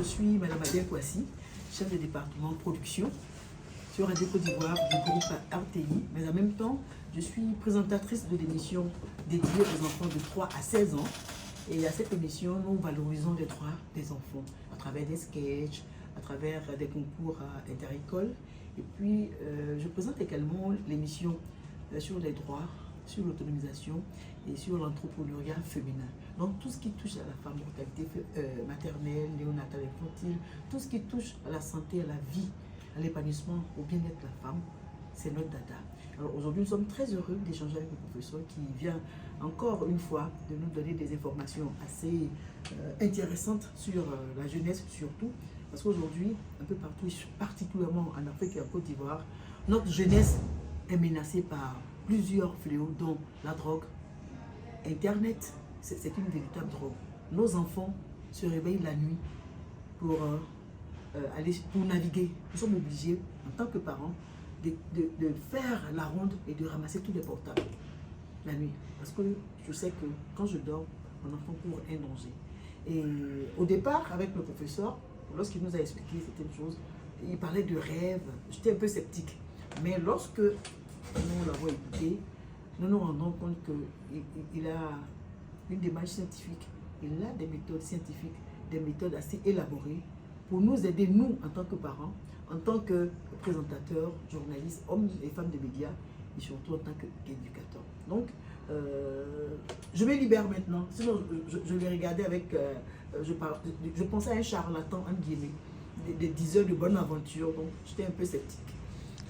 suis Madame Adèle Kouassi, chef de département production sur Radio Côte d'Ivoire du groupe RTI, mais en même temps, je suis présentatrice de l'émission dédiée aux enfants de 3 à 16 ans. Et à cette émission, nous valorisons les droits des enfants à travers des sketchs, à travers des concours interécoles. Et puis, je présente également l'émission sur les droits, sur l'autonomisation et sur l'entrepreneuriat féminin. Donc, tout ce qui touche à la femme, mortalité maternelle, néonatale, infantile, tout ce qui touche à la santé, à la vie, à l'épanouissement, au bien-être de la femme, c'est notre dada. Alors aujourd'hui, nous sommes très heureux d'échanger avec le professeur qui vient encore une fois de nous donner des informations assez intéressantes sur la jeunesse surtout. Parce qu'aujourd'hui, un peu partout, particulièrement en Afrique et en Côte d'Ivoire, notre jeunesse est menacée par plusieurs fléaux, dont la drogue, Internet, c'est une véritable drogue. Nos enfants se réveillent la nuit pour naviguer. Nous sommes obligés, en tant que parents, de faire la ronde et de ramasser tous les portables la nuit. Parce que je sais que quand je dors, mon enfant court un danger. Et au départ, avec le professeur, lorsqu'il nous a expliqué certaines choses, il parlait de rêves. J'étais un peu sceptique. Mais lorsque nous l'avons écouté, nous nous rendons compte qu'il a une démarche scientifique. Il a des méthodes scientifiques, des méthodes assez élaborées pour nous aider, nous, en tant que parents, en tant que présentateurs, journalistes, hommes et femmes de médias, et surtout en tant qu'éducateurs. Donc, je me libère maintenant. Sinon, je l'ai regardé avec... je pensais à un charlatan, en guillemets, des 10 heures de bonne aventure. Donc, j'étais un peu sceptique.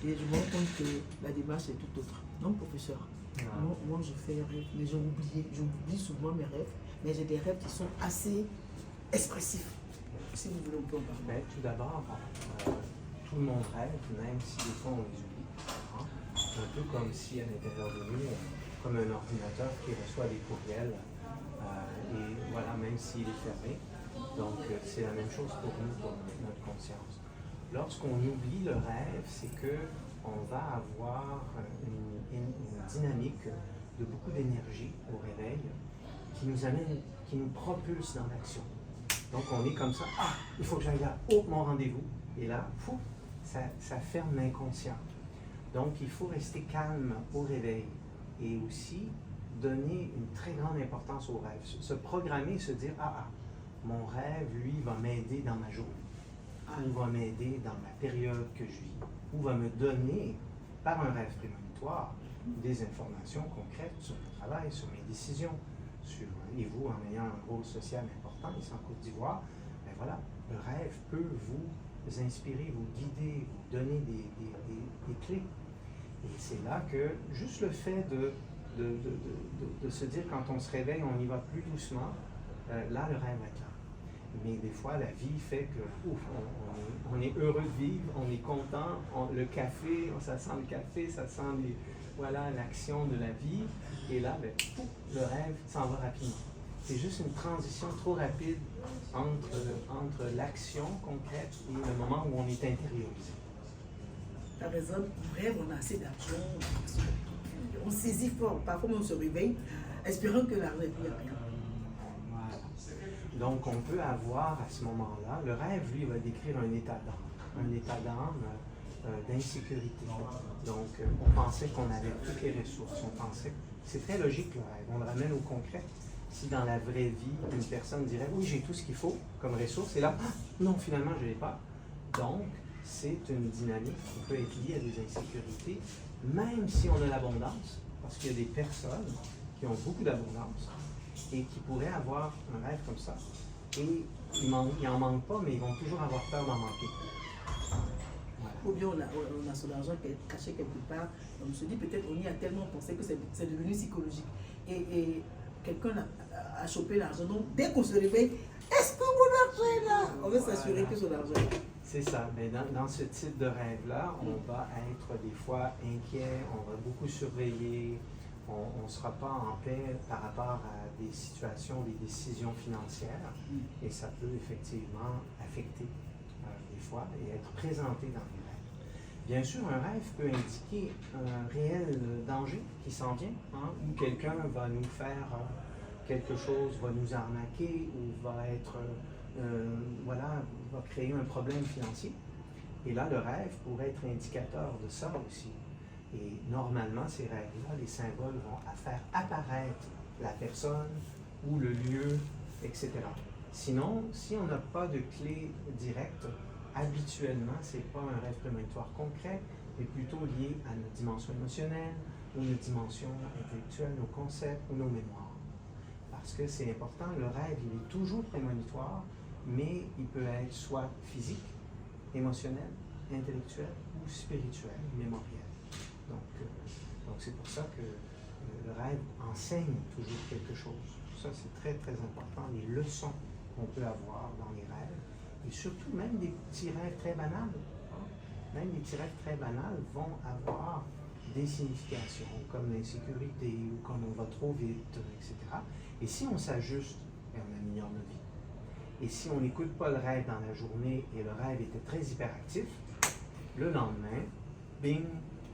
Et je me rends compte que la démarche est tout autre. Donc, professeur, moi, je fais un rêve, mais j'oublie souvent mes rêves, mais j'ai des rêves qui sont assez expressifs. Si vous voulez, on peut en parler. Tout d'abord, tout le monde rêve, même si des fois on les oublie. Hein? Un peu comme si à l'intérieur de nous, comme un ordinateur qui reçoit des courriels, et voilà, même s'il est fermé. Donc, c'est la même chose pour nous, pour notre conscience. Lorsqu'on oublie le rêve, c'est qu'on va avoir une dynamique de beaucoup d'énergie au réveil qui nous amène, qui nous propulse dans l'action. Donc on est comme ça, il faut que j'aille là, mon rendez-vous. Et là, ça ferme l'inconscient. Donc il faut rester calme au réveil et aussi donner une très grande importance au rêve. Se programmer, se dire, mon rêve, lui, va m'aider dans ma journée. Ou va m'aider dans la période que je vis. Ou va me donner, par un rêve prémonitoire, des informations concrètes sur mon travail, sur mes décisions. Et vous, en ayant un rôle social important ici en Côte d'Ivoire, ben voilà, le rêve peut vous inspirer, vous guider, vous donner des clés. Et c'est là que juste le fait de se dire quand on se réveille, on y va plus doucement, là le rêve est là. Mais des fois, la vie fait que on est heureux de vivre, on est content, le café, ça sent le café, ça sent l'action de la vie. Et là, le rêve s'en va rapidement. C'est juste une transition trop rapide entre l'action concrète et le moment où on est intériorisé. Tu as raison, en rêve, on a assez d'argent, on saisit fort. Parfois, on se réveille, espérant que l'argent n'est plus à rien. Voilà. Donc, on peut avoir à ce moment-là, le rêve, lui, va décrire un état d'âme d'insécurité. Donc, on pensait qu'on avait toutes les ressources, c'est très logique le rêve, on le ramène au concret. Si dans la vraie vie, une personne dirait « oui, j'ai tout ce qu'il faut comme ressource », et là « non, finalement, je ne l'ai pas ». Donc, c'est une dynamique qui peut être liée à des insécurités, même si on a l'abondance, parce qu'il y a des personnes qui ont beaucoup d'abondance et qui pourraient avoir un rêve comme ça. Et ils n'en manquent pas, mais ils vont toujours avoir peur d'en manquer. Voilà. Ou bien on a son argent caché quelque part, on se dit peut-être on y a tellement pensé que c'est devenu psychologique. Et quelqu'un a chopé l'argent, donc dès qu'on se réveille, est-ce que mon argent est là? On veut s'assurer que son argent est là. C'est ça, mais dans ce type de rêve-là, on va être des fois inquiet, on va beaucoup surveiller, on ne sera pas en paix par rapport à des situations, des décisions financières, et ça peut effectivement affecter des fois et être présenté dans les rêves. Bien sûr, un rêve peut indiquer un réel danger qui s'en vient, où quelqu'un va nous faire quelque chose, va nous arnaquer ou va être voilà, va créer un problème financier. Et là, le rêve pourrait être indicateur de ça aussi. Et normalement, ces rêves-là, les symboles vont faire apparaître la personne ou le lieu, etc. Sinon, si on n'a pas de clé directe, habituellement, ce n'est pas un rêve prémonitoire concret, mais plutôt lié à notre dimension émotionnelle ou notre dimension intellectuelle, nos concepts ou nos mémoires. Parce que c'est important, le rêve, il est toujours prémonitoire, mais il peut être soit physique, émotionnel, intellectuel ou spirituel, mémoriel. Donc c'est pour ça que le rêve enseigne toujours quelque chose. Ça, c'est très, très important, les leçons qu'on peut avoir dans les rêves, et surtout même des petits rêves très banals. Même les petits rêves très banals vont avoir des significations, comme l'insécurité, ou comme on va trop vite, etc. Et si on s'ajuste, on améliore notre vie. Et si on n'écoute pas le rêve dans la journée et le rêve était très hyperactif, le lendemain, bing,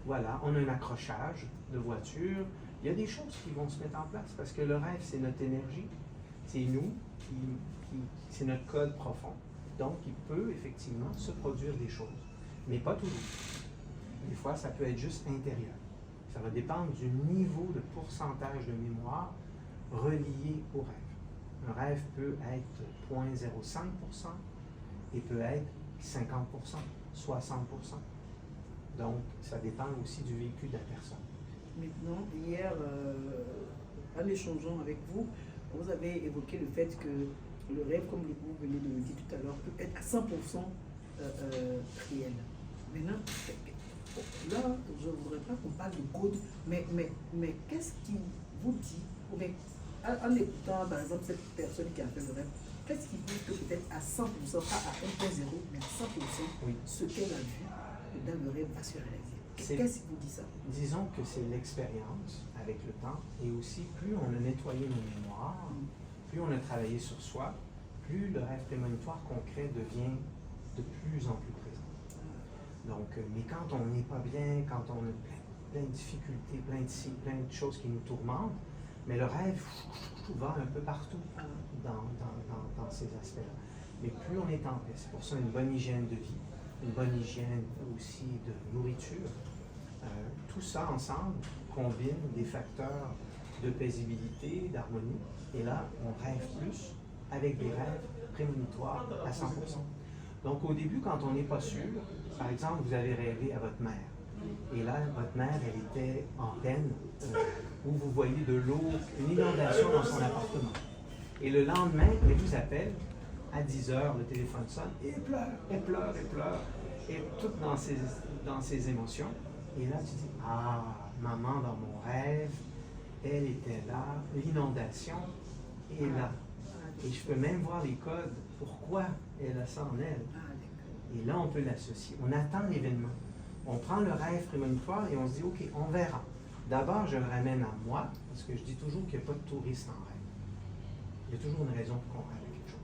voilà, on a un accrochage de voiture. Il y a des choses qui vont se mettre en place parce que le rêve, c'est notre énergie, c'est nous, c'est notre code profond. Donc, il peut effectivement se produire des choses, mais pas toujours. Des fois, ça peut être juste intérieur. Ça va dépendre du niveau de pourcentage de mémoire relié au rêve. Un rêve peut être 0,05% et peut être 50%, 60%. Donc, ça dépend aussi du vécu de la personne. Maintenant, hier, en échangeant avec vous, vous avez évoqué le fait que le rêve, comme vous venez de le dire tout à l'heure, peut être à 100% réel. Maintenant, là, je ne voudrais pas qu'on parle de code, mais qu'est-ce qui vous dit, ou bien, en écoutant par exemple cette personne qui a fait le rêve, qu'est-ce qui dit que peut-être à 100%, pas à 1.0, mais à 100%, oui, ce qu'elle a vu dans le rêve va se réaliser? Qu'est-ce qui vous dit ça? Disons que c'est l'expérience avec le temps, et aussi plus on a nettoyé nos mémoires, plus on a travaillé sur soi, plus le rêve prémonitoire concret devient de plus en plus présent. Donc, mais quand on n'est pas bien, quand on a plein de difficultés, plein de choses qui nous tourmentent, mais le rêve va un peu partout dans ces aspects-là. Mais plus on est en paix, c'est pour ça une bonne hygiène de vie, une bonne hygiène aussi de nourriture. Tout ça ensemble combine des facteurs de paisibilité, d'harmonie, et là, on rêve plus avec des rêves prémonitoires à 100%. Donc, au début, quand on n'est pas sûr, par exemple, vous avez rêvé à votre mère, et là, votre mère, elle était en peine, où vous voyez de l'eau, une inondation dans son appartement. Et le lendemain, elle vous appelle, à 10 heures, le téléphone sonne, et elle pleure, et toute dans ses émotions. Et là, tu dis, ah, maman, dans mon rêve, elle était là, l'inondation est là. Et je peux même voir les codes, pourquoi elle a ça en elle. Et là, on peut l'associer. On attend l'événement. On prend le rêve prémonitoire et on se dit, OK, on verra. D'abord, je le ramène à moi, parce que je dis toujours qu'il n'y a pas de touriste en rêve. Il y a toujours une raison pour qu'on rêve quelque chose.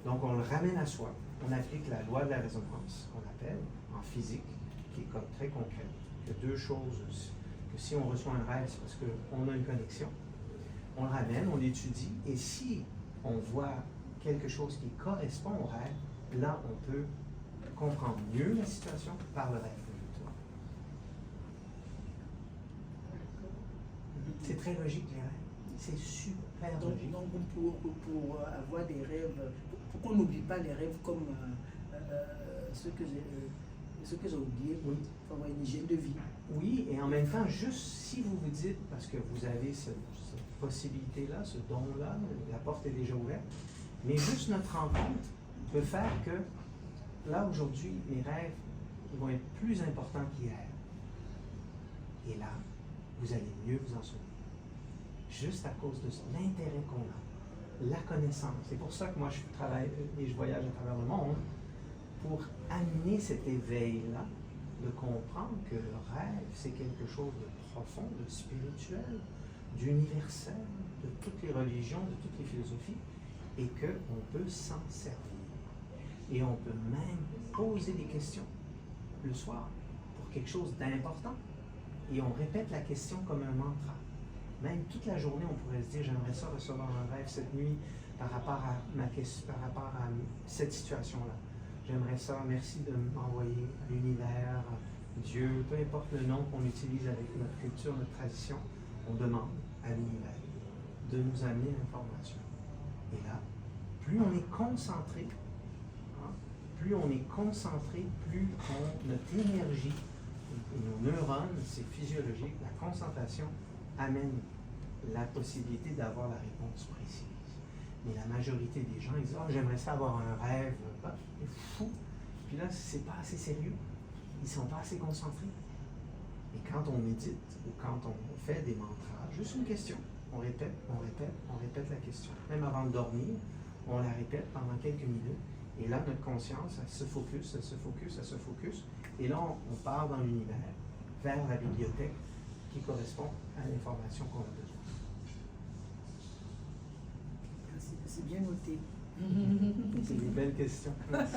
Donc, on le ramène à soi. On applique la loi de la résonance, qu'on appelle, en physique, qui est comme très concrète. Il y a deux choses, que si on reçoit un rêve, c'est parce qu'on a une connexion. On le ramène, on l'étudie, et si on voit quelque chose qui correspond au rêve, là, on peut comprendre mieux la situation par le rêve. C'est très logique, les rêves. C'est super logique. Donc pour avoir des rêves, pour qu'on n'oublie pas les rêves comme ce que j'ai oublié, oui. Il faut avoir une hygiène de vie. Oui, et en même temps, juste si vous vous dites, parce que vous avez cette possibilité-là, ce don-là, la porte est déjà ouverte, mais juste notre rencontre peut faire que, là, aujourd'hui, mes rêves ils vont être plus importants qu'hier. Et là, vous allez mieux vous en souvenir. Juste à cause de l'intérêt qu'on a, la connaissance. C'est pour ça que moi, je travaille et je voyage à travers le monde, pour amener cet éveil-là, de comprendre que le rêve, c'est quelque chose de profond, de spirituel, d'universel, de toutes les religions, de toutes les philosophies, et qu'on peut s'en servir. Et on peut même poser des questions le soir pour quelque chose d'important. Et on répète la question comme un mantra. Même toute la journée, on pourrait se dire, j'aimerais ça recevoir un rêve cette nuit par rapport à par rapport à cette situation-là. J'aimerais ça, merci de m'envoyer à l'univers, Dieu, peu importe le nom qu'on utilise avec notre culture, notre tradition, on demande à l'univers de nous amener l'information. Et là, plus on est concentré, hein, plus notre énergie et nos neurones, c'est physiologique, la concentration amène la possibilité d'avoir la réponse précise. Mais la majorité des gens, ils disent « Ah, j'aimerais ça avoir un rêve. Ah, c'est fou. » Puis là, c'est pas assez sérieux. Ils ne sont pas assez concentrés. Et quand on médite ou quand on fait des mantras, juste une question, on répète la question. Même avant de dormir, on la répète pendant quelques minutes. Et là, notre conscience, elle se focus. Et là, on part dans l'univers, vers la bibliothèque qui correspond à l'information qu'on a besoin. C'est bien noté. C'est une belle question. Merci.